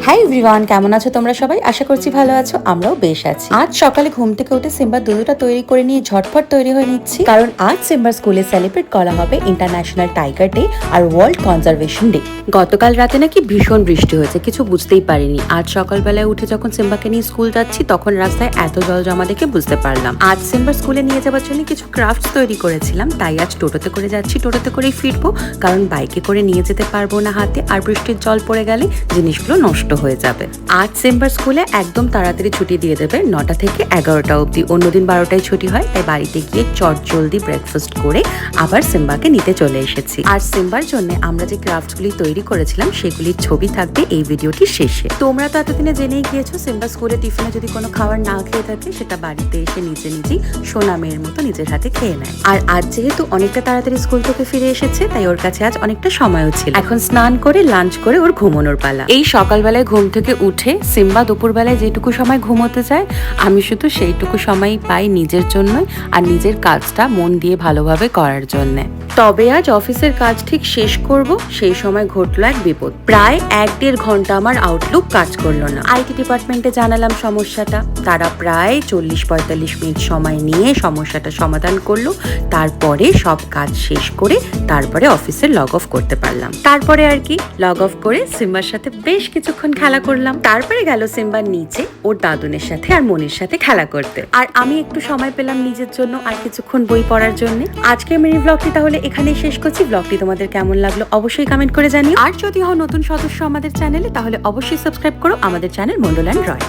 Hi everyone, কেমন আছো তোমরা সবাই? আশা করছি ভালো আছো, আমরাও বেশ আছি। আজ সকালে ঘুম থেকে উঠে সিম্বার দুধটা তৈরি করে নিয়ে ঝটফট তৈরি হয়ে নিচ্ছি, কারণ আজ সিম্বার স্কুলে সেলিব্রেট করা হবে ইন্টারন্যাশনাল টাইগার ডে আর ওয়ার্ল্ড কনজারভেশন ডে। গতকাল রাতে নাকি ভীষণ বৃষ্টি হয়েছে, কিছু বুঝতেই পারিনি। আজ সকালবেলায় উঠে যখন সিম্বাকে নিয়ে স্কুল যাচ্ছি তখন রাস্তায় এত জল জমা দেখে বুঝতে পারলাম। আজ সিম্বার স্কুলে নিয়ে যাওয়ার জন্য কিছু ক্রাফটস তৈরি করেছিলাম, তাই আজ টোটোতে করে যাচ্ছি। টোটোতে করেই ফিরবো, কারণ বাইকে করে নিয়ে যেতে পারবো না হাতে, আর বৃষ্টির জল পড়ে গেলে জিনিসগুলো নষ্ট হয়ে যাবে। আজ সিম্বার স্কুলে একদম তাড়াতাড়ি ছুটি দিয়ে দেবে, 9টা থেকে 11টা অবধি। অন্যদিন 12টায় ছুটি হয়, তাই বাড়িতে গিয়ে চট জলদি ব্রেকফাস্ট করে আবার সিম্বাকে নিতে চলে এসেছি। আর সিম্বার জন্য আমরা যে ক্রাফটসগুলি তৈরি করেছিলাম সেগুলির ছবি থাকবে এই ভিডিওটির শেষে। তোমরা তো এতদিনে জেনেই গিয়েছো সিম্বার স্কুলে টিফিনে যদি কোনো খাবার না খেয়ে থাকে সেটা বাড়িতে এসে নিজেই সোনা মেয়ের মতো নিজের হাতে খেয়ে নেয়। আর আজ যেহেতু অনেকটা তাড়াতাড়ি স্কুল থেকে ফিরে এসেছে, তাই ওর কাছে আজ অনেকটা সময়ও ছিল। এখন স্নান করে লাঞ্চ করে ওর ঘুমানোর পালা। এই সকালবেলায় ঘুম থেকে উঠে সিম্বা দুপুরবেলায় যেটুকু সময় ঘুমোতে যায়, আমি শুধু সেইটুকু সময়ই পাই নিজের জন্যই, আর নিজের কাজটা মন দিয়ে ভালোভাবে করার জন্য। তবে আজ অফিসের কাজ ঠিক শেষ করব, সেই সময় ঘটলো এক বিপদ। প্রায় 1-1.5 ঘন্টা আমার আউটলুক কাজ করলো না। আইটি ডিপার্টমেন্টে জানালাম সমস্যাটা, তারা প্রায় 40-45 মিনিট সময় নিয়ে সমস্যাটা সমাধান করলো। তারপরে সব কাজ শেষ করে তারপরে অফিসে লগ অফ করতে পারলাম। তারপরে আর কি, লগ অফ করে সিম্বার সাথে বেশ কিছুক্ষণ খেলা করলাম। তারপরে গেল সিম্বার নিচে ওর দাদুনের সাথে আর মনির সাথে খেলা করতে, আর আমি একটু সময় পেলাম নিজের জন্য আর কিছুক্ষণ বই পড়ার জন্য। আজকে মিনি ব্লগটি তাহলে এখানেই শেষ করছি। ব্লগটি তোমাদের কেমন লাগলো অবশ্যই কমেন্ট করে জানিও। আর যদি হও নতুন সদস্য আমাদের চ্যানেলে, তাহলে অবশ্যই সাবস্ক্রাইব করো আমাদের চ্যানেল মন্ডল অ্যান্ড রয়।